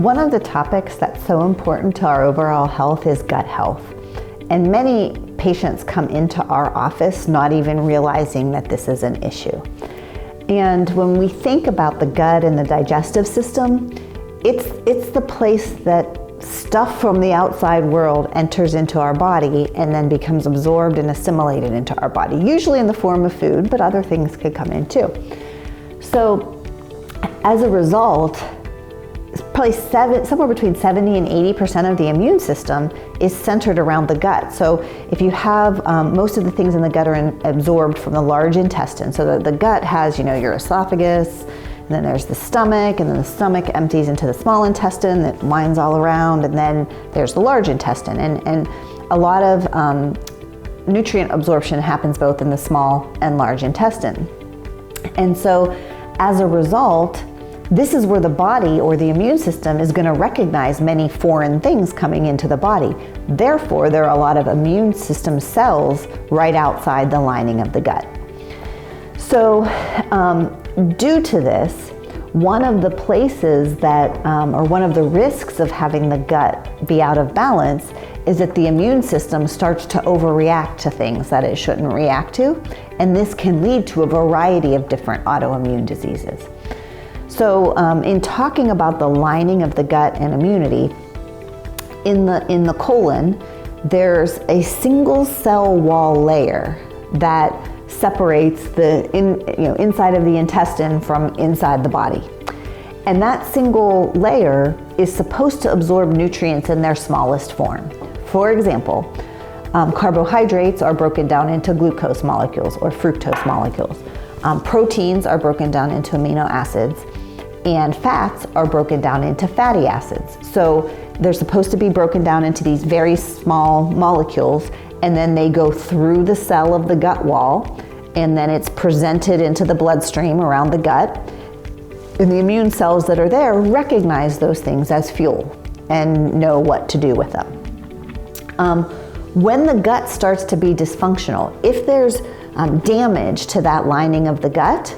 One of the topics that's so important to our overall health is gut health. And many patients come into our office not even realizing that this is an issue. And when we think about the gut and the digestive system, it's the place that stuff from the outside world enters into our body and then becomes absorbed and assimilated into our body, usually in the form of food, but other things could come in too. So as a result, probably somewhere between 70 and 80% of the immune system is centered around the gut. So if you have most of the things in the gut are absorbed from the large intestine. So the gut has, your esophagus, and then there's the stomach, and then the stomach empties into the small intestine that winds all around, and then there's the large intestine. And a lot of nutrient absorption happens both in the small and large intestine. And so as a result, this is where the body or the immune system is going to recognize many foreign things coming into the body. Therefore, there are a lot of immune system cells right outside the lining of the gut. So due to this, one of the places that, or one of the risks of having the gut be out of balance is that the immune system starts to overreact to things that it shouldn't react to. And this can lead to a variety of different autoimmune diseases. So in talking about the lining of the gut and immunity, in the colon, there's a single cell wall layer that separates the inside of the intestine from inside the body. And that single layer is supposed to absorb nutrients in their smallest form. For example, carbohydrates are broken down into glucose molecules or fructose molecules. Proteins are broken down into amino acids, and fats are broken down into fatty acids. So they're supposed to be broken down into these very small molecules, and then they go through the cell of the gut wall, and then it's presented into the bloodstream around the gut. And the immune cells that are there recognize those things as fuel and know what to do with them. When the gut starts to be dysfunctional, if there's damage to that lining of the gut,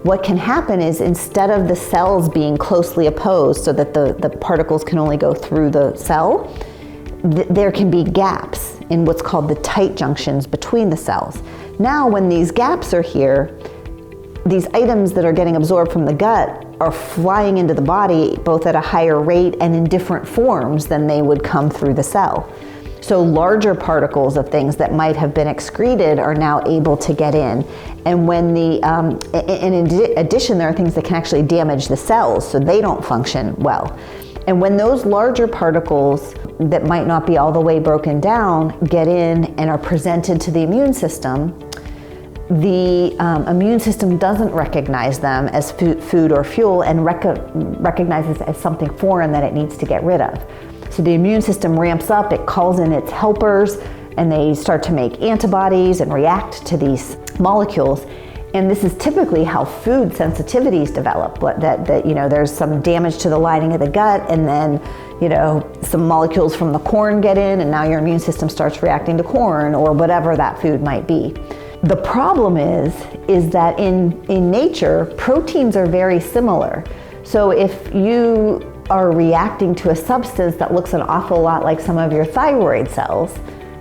what can happen is instead of the cells being closely opposed so that the particles can only go through the cell, there can be gaps in what's called the tight junctions between the cells. Now, when these gaps are here, these items that are getting absorbed from the gut are flying into the body both at a higher rate and in different forms than they would come through the cell. So larger particles of things that might have been excreted are now able to get in. And when in addition, there are things that can actually damage the cells so they don't function well. And when those larger particles that might not be all the way broken down get in and are presented to the immune system, the immune system doesn't recognize them as food or fuel and recognizes it as something foreign that it needs to get rid of. So the immune system ramps up, it calls in its helpers, and they start to make antibodies and react to these molecules. And this is typically how food sensitivities develop, that there's some damage to the lining of the gut, and then some molecules from the corn get in, and now your immune system starts reacting to corn or whatever that food might be. The problem is that in nature, proteins are very similar. So if you are reacting to a substance that looks an awful lot like some of your thyroid cells,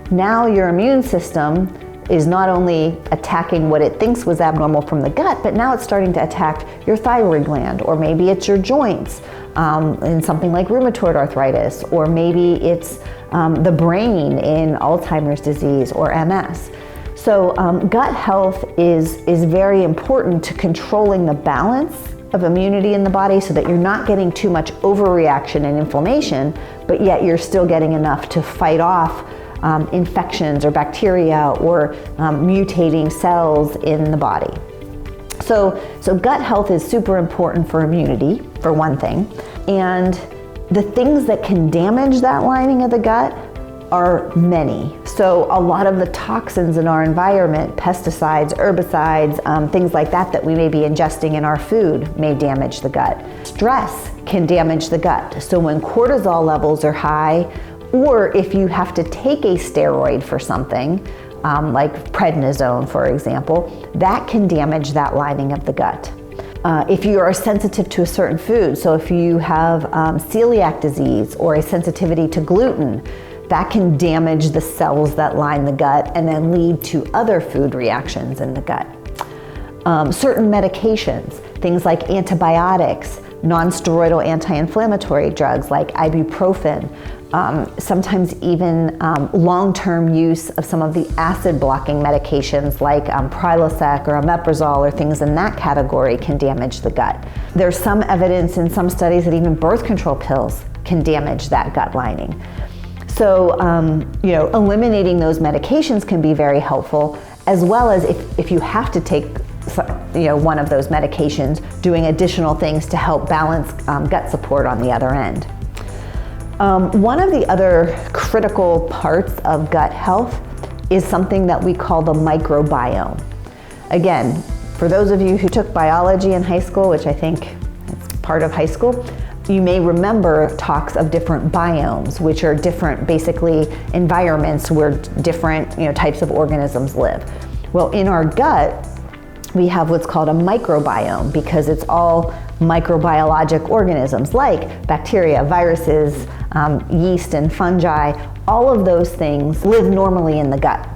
now your immune system is not only attacking what it thinks was abnormal from the gut, but now it's starting to attack your thyroid gland, or maybe it's your joints in something like rheumatoid arthritis, or maybe it's the brain in Alzheimer's disease or MS. So gut health is very important to controlling the balance of immunity in the body so that you're not getting too much overreaction and inflammation, but yet you're still getting enough to fight off infections or bacteria or mutating cells in the body. So gut health is super important for immunity, for one thing. And the things that can damage that lining of the gut are many. So a lot of the toxins in our environment, pesticides, herbicides, things like that we may be ingesting in our food may damage the gut. Stress can damage the gut. So when cortisol levels are high, or if you have to take a steroid for something, like prednisone, for example, that can damage that lining of the gut. If you are sensitive to a certain food, so if you have celiac disease or a sensitivity to gluten, that can damage the cells that line the gut and then lead to other food reactions in the gut. Certain medications, things like antibiotics, non-steroidal anti-inflammatory drugs like ibuprofen, sometimes even long-term use of some of the acid-blocking medications like Prilosec or omeprazole or things in that category can damage the gut. There's some evidence in some studies that even birth control pills can damage that gut lining. So, eliminating those medications can be very helpful, as well as if you have to take one of those medications, doing additional things to help balance gut support on the other end. One of the other critical parts of gut health is something that we call the microbiome. Again, for those of you who took biology in high school, which I think is part of high school, you may remember talks of different biomes, which are different, basically, environments where different types of organisms live. Well, in our gut, we have what's called a microbiome because it's all microbiologic organisms like bacteria, viruses, yeast and fungi. All of those things live normally in the gut.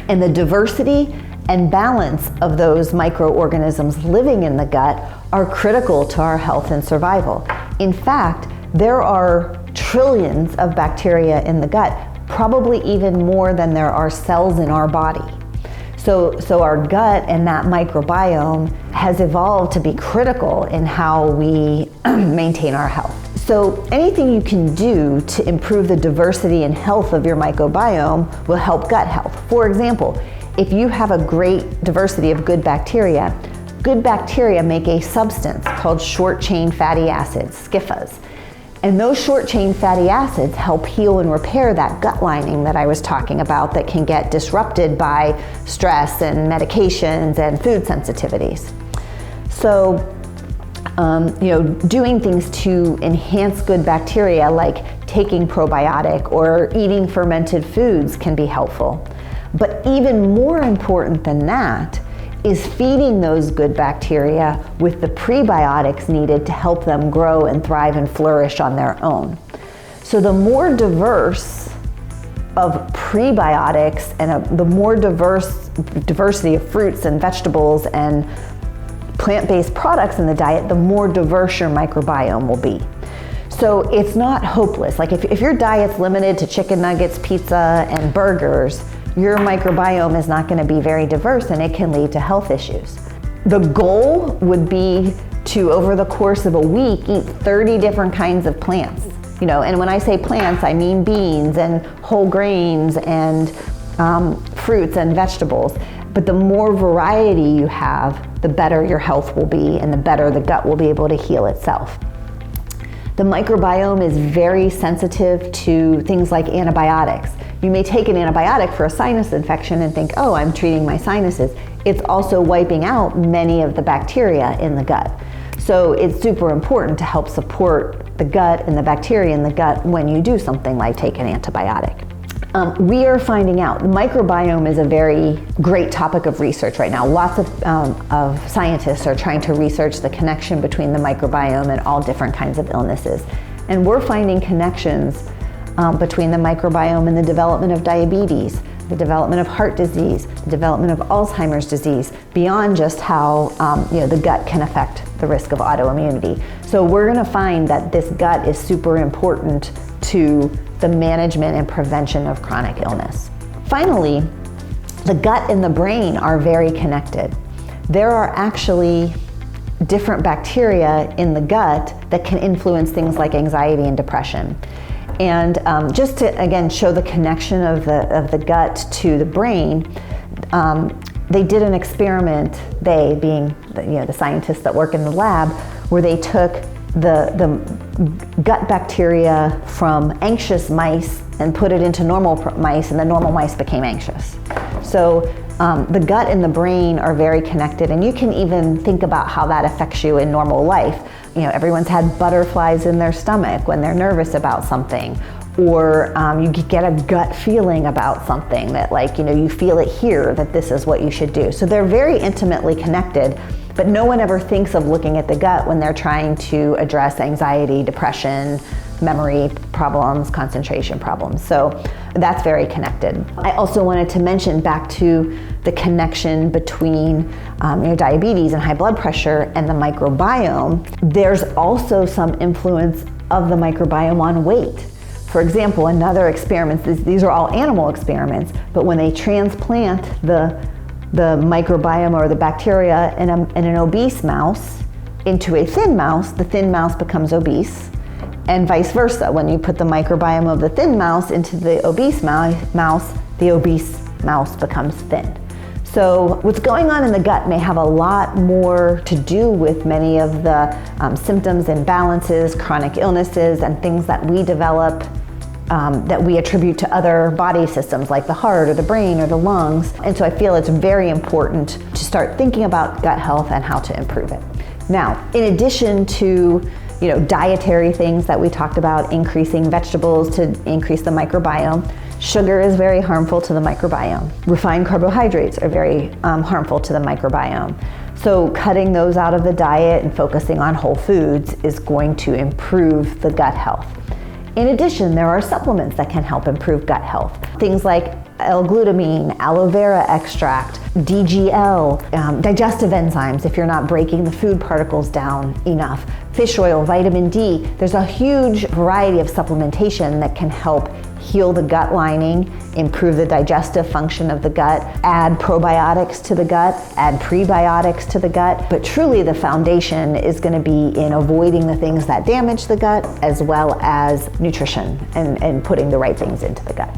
And the diversity and balance of those microorganisms living in the gut are critical to our health and survival. In fact, there are trillions of bacteria in the gut, probably even more than there are cells in our body. So our gut and that microbiome has evolved to be critical in how we maintain our health. So anything you can do to improve the diversity and health of your microbiome will help gut health. For example, if you have a great diversity of good bacteria make a substance called short-chain fatty acids, SCFAs. And those short-chain fatty acids help heal and repair that gut lining that I was talking about that can get disrupted by stress and medications and food sensitivities. So, doing things to enhance good bacteria, like taking probiotic or eating fermented foods, can be helpful. But even more important than that is feeding those good bacteria with the prebiotics needed to help them grow and thrive and flourish on their own. So the more diverse of prebiotics and the more diversity of fruits and vegetables and plant-based products in the diet, the more diverse your microbiome will be. So it's not hopeless. Like if your diet's limited to chicken nuggets, pizza, and burgers, your microbiome is not going to be very diverse and it can lead to health issues. The goal would be to, over the course of a week, eat 30 different kinds of plants. And when I say plants, I mean beans and whole grains and fruits and vegetables. But the more variety you have, the better your health will be and the better the gut will be able to heal itself. The microbiome is very sensitive to things like antibiotics. You may take an antibiotic for a sinus infection and think, oh, I'm treating my sinuses. It's also wiping out many of the bacteria in the gut. So it's super important to help support the gut and the bacteria in the gut when you do something like take an antibiotic. We are finding out the microbiome is a very great topic of research right now. Lots of scientists are trying to research the connection between the microbiome and all different kinds of illnesses. And we're finding connections between the microbiome and the development of diabetes, the development of heart disease, the development of Alzheimer's disease, beyond just how the gut can affect the risk of autoimmunity. So we're going to find that this gut is super important to the management and prevention of chronic illness. Finally, the gut and the brain are very connected. There are actually different bacteria in the gut that can influence things like anxiety and depression. And just to, again, show the connection of the gut to the brain, they did an experiment, they being the scientists that work in the lab, where they took the gut bacteria from anxious mice and put it into normal mice, and the normal mice became anxious. So the gut and the brain are very connected, and you can even think about how that affects you in normal life. Everyone's had butterflies in their stomach when they're nervous about something, or you get a gut feeling about something that you feel it here that this is what you should do. So they're very intimately connected, But no one ever thinks of looking at the gut when they're trying to address anxiety, depression, memory problems, concentration problems. So that's very connected. I also wanted to mention back to the connection between diabetes and high blood pressure and the microbiome. There's also some influence of the microbiome on weight. For example, another experiment, these are all animal experiments, but when they transplant the microbiome or the bacteria in an obese mouse into a thin mouse, the thin mouse becomes obese, and vice versa. When you put the microbiome of the thin mouse into the obese mouse, the obese mouse becomes thin. So what's going on in the gut may have a lot more to do with many of the symptoms, imbalances, chronic illnesses, and things that we develop that we attribute to other body systems like the heart or the brain or the lungs. And so I feel it's very important to start thinking about gut health and how to improve it. Now, in addition to dietary things that we talked about, increasing vegetables to increase the microbiome, sugar is very harmful to the microbiome. Refined carbohydrates are very harmful to the microbiome. So cutting those out of the diet and focusing on whole foods is going to improve the gut health. In addition, there are supplements that can help improve gut health. Things like L-glutamine, aloe vera extract, DGL, digestive enzymes if you're not breaking the food particles down enough, fish oil, vitamin D. There's a huge variety of supplementation that can help heal the gut lining, improve the digestive function of the gut, add probiotics to the gut, add prebiotics to the gut. But truly the foundation is going to be in avoiding the things that damage the gut, as well as nutrition and putting the right things into the gut.